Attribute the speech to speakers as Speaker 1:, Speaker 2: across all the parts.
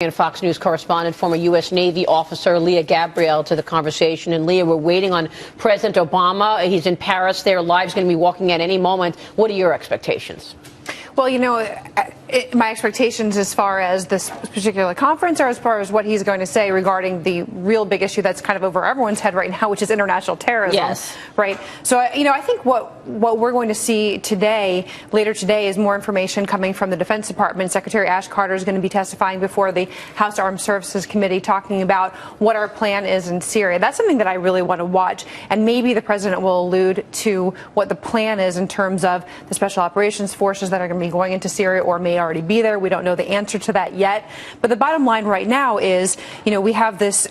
Speaker 1: And Fox News correspondent, former U.S. Navy officer Lea Gabrielle to the conversation. And Lea, we're waiting on President Obama. He's in Paris. Their lives going to be walking at any moment. What are your expectations?
Speaker 2: Well, you know, my expectations as far as this particular conference or as far as what he's going to say regarding the real big issue that's kind of over everyone's head right now, which is international terrorism.
Speaker 1: Yes.
Speaker 2: Right. So, you know, I think what we're going to see later today, is more information coming from the Defense Department. Secretary Ash Carter is going to be testifying before the House Armed Services Committee, talking about what our plan is in Syria. That's something that I really want to watch. And maybe the president will allude to what the plan is in terms of the special operations forces that are going to be going into Syria or may already be there. We don't know the answer to that yet. But the bottom line right now is, you know, we have this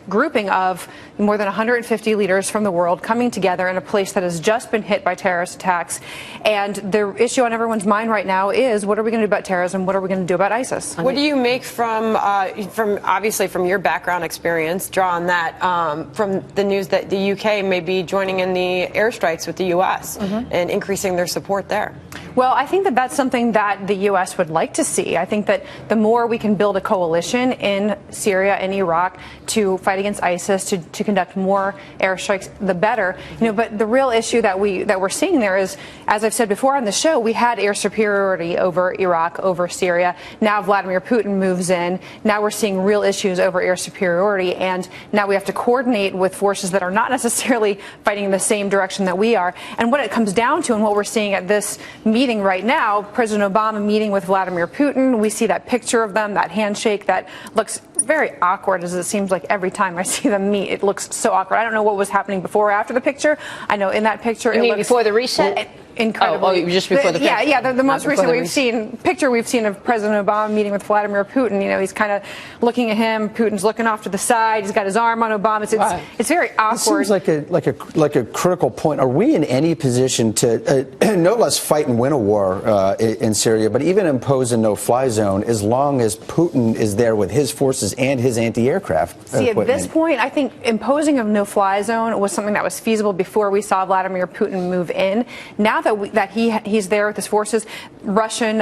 Speaker 2: grouping of more than 150 leaders from the world coming together in a place that has just been hit by terrorist attacks. And the issue on everyone's mind right now is, what are we going to do about terrorism? What are we going to do about ISIS?
Speaker 3: What do you make from obviously from your background experience, draw on that, from the news that the UK may be joining in the airstrikes with the U.S. and increasing their support there?
Speaker 2: Well, I think that that's something that the U.S. would like to see. I think that the more we can build a coalition in Syria and Iraq to fight against ISIS, to conduct more airstrikes, the better. You know, but the real issue that we're seeing there is, as I've said before on the show, we had air superiority over Iraq, over Syria. Now Vladimir Putin moves in. Now we're seeing real issues over air superiority, and now we have to coordinate with forces that are not necessarily fighting in the same direction that we are. And what it comes down to, and what we're seeing at this meeting right now, President Obama meeting with Vladimir Putin. We see that picture of them, that handshake that looks very awkward, as it seems like every time I see them meet, it looks so awkward. I don't know what was happening before or after the picture. I know in that picture,
Speaker 1: you mean before the reset?
Speaker 2: Incredibly.
Speaker 1: Oh, just before the picture.
Speaker 2: Yeah, the most recent picture we've seen of President Obama meeting with Vladimir Putin. You know, he's kind of looking at him. Putin's looking off to the side. He's got his arm on Obama. It's very awkward.
Speaker 4: It seems like a critical point. Are we in any position to no less fight and win a war in Syria, but even impose a no-fly zone as long as Putin is there with his forces and his anti-aircraft equipment?
Speaker 2: At this point, I think imposing a no-fly zone was something that was feasible before we saw Vladimir Putin move in. Now that he's there with his forces, Russian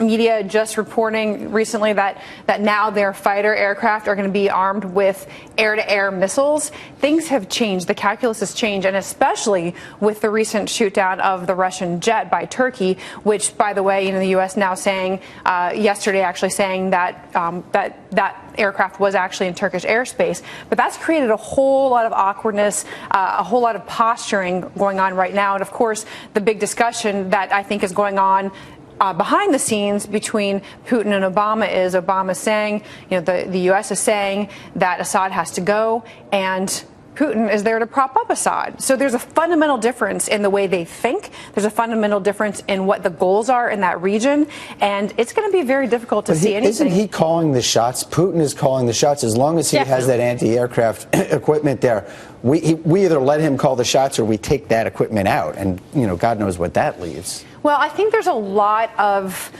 Speaker 2: media just reporting recently that now their fighter aircraft are going to be armed with air-to-air missiles. Things have changed. The calculus has changed, and especially with the recent shoot-down of the Russian jet by Turkey, which, by the way, you know, the U.S. now saying yesterday actually saying that that aircraft was actually in Turkish airspace. But that's created a whole lot of awkwardness, a whole lot of posturing going on right now. And of course, the big discussion that I think is going on behind the scenes between Putin and Obama is saying, you know, the U.S. is saying that Assad has to go, and Putin is there to prop up Assad. So there's a fundamental difference in the way they think. There's a fundamental difference in what the goals are in that region. And it's going to be very difficult to see anything.
Speaker 4: Isn't he calling the shots? Putin is calling the shots. As long as he has that anti-aircraft equipment there, we either let him call the shots or we take that equipment out. And, you know, God knows what that leaves.
Speaker 2: Well, I think there's a lot of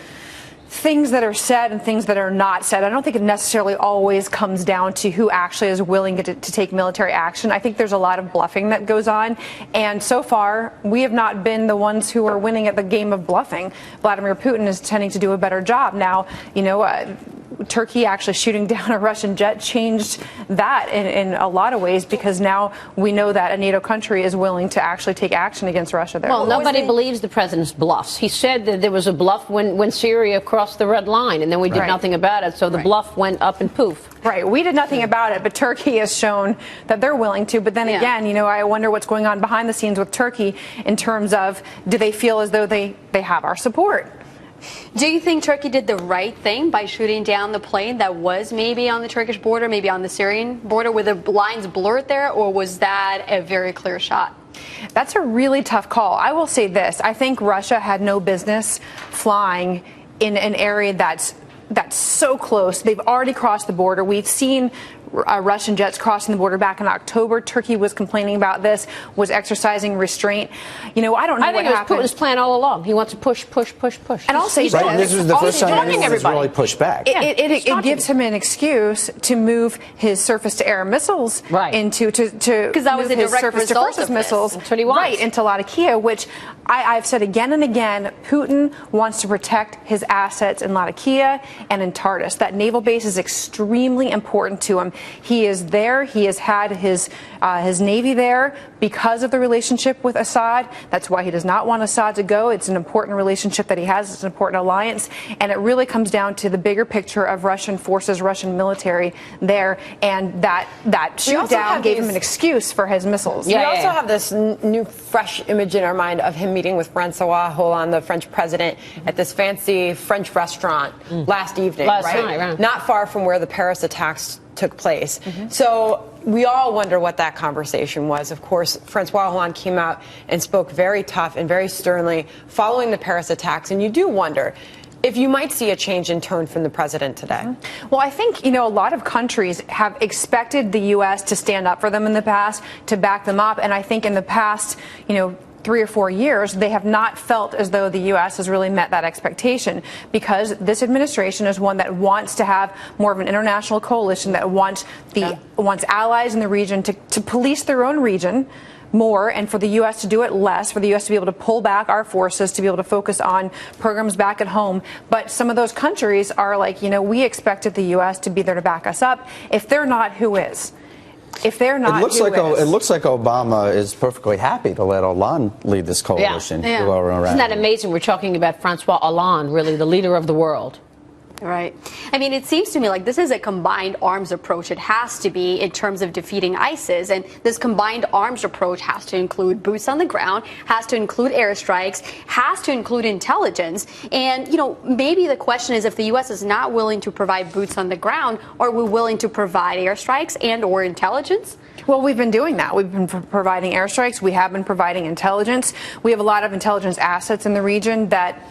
Speaker 2: things that are said and things that are not said. I don't think it necessarily always comes down to who actually is willing to take military action. I think there's a lot of bluffing that goes on. And so far, we have not been the ones who are winning at the game of bluffing. Vladimir Putin is tending to do a better job. Now, you know, Turkey actually shooting down a Russian jet changed that in a lot of ways, because now we know that a NATO country is willing to actually take action against Russia there.
Speaker 1: Well, nobody believes the president's bluffs. He said that there was a bluff when Syria crossed the red line, and then we did nothing about it. So the bluff went up and poof.
Speaker 2: Right. We did nothing about it, but Turkey has shown that they're willing to. But then again, you know, I wonder what's going on behind the scenes with Turkey in terms of, do they feel as though they have our support?
Speaker 5: Do you think Turkey did the right thing by shooting down the plane that was maybe on the Turkish border, maybe on the Syrian border? Were the lines blurred there, or was that a very clear shot?
Speaker 2: That's a really tough call. I will say this. I think Russia had no business flying in an area that's so close. They've already crossed the border. We've seen Russian jets crossing the border back in October. Turkey was complaining about this, was exercising restraint. You know, I don't know what happened.
Speaker 1: I think it was Putin's plan all along. He wants to push.
Speaker 2: And I'll say
Speaker 4: this was the first time he was really pushed back.
Speaker 2: It gives him an excuse to move his surface-to-air missiles into
Speaker 5: because that was a direct result of
Speaker 2: missiles.
Speaker 1: That's what he wants.
Speaker 2: Right, into Latakia, which I've said again and again, Putin wants to protect his assets in Latakia and in Tartus. That naval base is extremely important to him. He is there. He has had his navy there because of the relationship with Assad. That's why he does not want Assad to go. It's an important relationship that he has. It's an important alliance. And it really comes down to the bigger picture of Russian forces, Russian military there. And that shoot down gave him an excuse for his missiles.
Speaker 3: We also have this new, fresh image in our mind of him meeting with François Hollande, the French president, at this fancy French restaurant last evening, right? Not far from where the Paris attacks took place. So we all wonder what that conversation was. Of course, François Hollande came out and spoke very tough and very sternly following the Paris attacks. And you do wonder if you might see a change in tone from the president today.
Speaker 2: Well, I think, a lot of countries have expected the U.S. to stand up for them in the past, to back them up. And I think in the past, 3 or 4 years, they have not felt as though the U.S. has really met that expectation, because this administration is one that wants to have more of an international coalition, that wants allies in the region to police their own region more, and for the U.S. to do it less, for the U.S. to be able to pull back our forces, to be able to focus on programs back at home. But some of those countries are like, we expected the U.S. to be there to back us up. If they're not, who is? If they're not,
Speaker 4: it looks like Obama is perfectly happy to let Hollande lead this coalition.
Speaker 1: Isn't that amazing? We're talking about François Hollande, really the leader of the world.
Speaker 5: Right. I mean, it seems to me like this is a combined arms approach. It has to be in terms of defeating ISIS. And this combined arms approach has to include boots on the ground, has to include airstrikes, has to include intelligence. And, maybe the question is, if the U.S. is not willing to provide boots on the ground, are we willing to provide airstrikes and or intelligence?
Speaker 2: Well, we've been doing that. We've been providing airstrikes. We have been providing intelligence. We have a lot of intelligence assets in the region that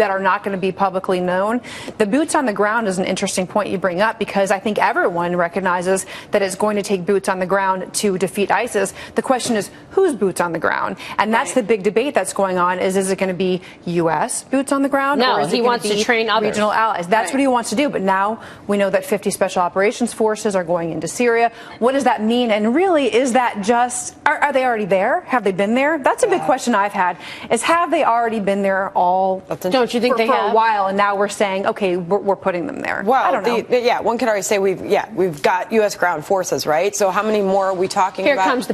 Speaker 2: are not going to be publicly known. The boots on the ground is an interesting point you bring up, because I think everyone recognizes that it's going to take boots on the ground to defeat ISIS. The question is, whose boots on the ground? And that's the big debate that's going on. Is it going to be U.S. boots on the ground?
Speaker 1: No,
Speaker 2: or is
Speaker 1: he wants to train others.
Speaker 2: Regional allies. That's what he wants to do. But now we know that 50 special operations forces are going into Syria. What does that mean? And really, is that just, are they already there? Have they been there? That's a big question I've had, is have they already been there
Speaker 1: Don't you think
Speaker 2: for a while, and now we're saying, okay, we're putting them there?
Speaker 3: Well,
Speaker 2: I don't know.
Speaker 3: one could already say we've got U.S. ground forces, right? So how many more are we talking about?
Speaker 1: Here comes the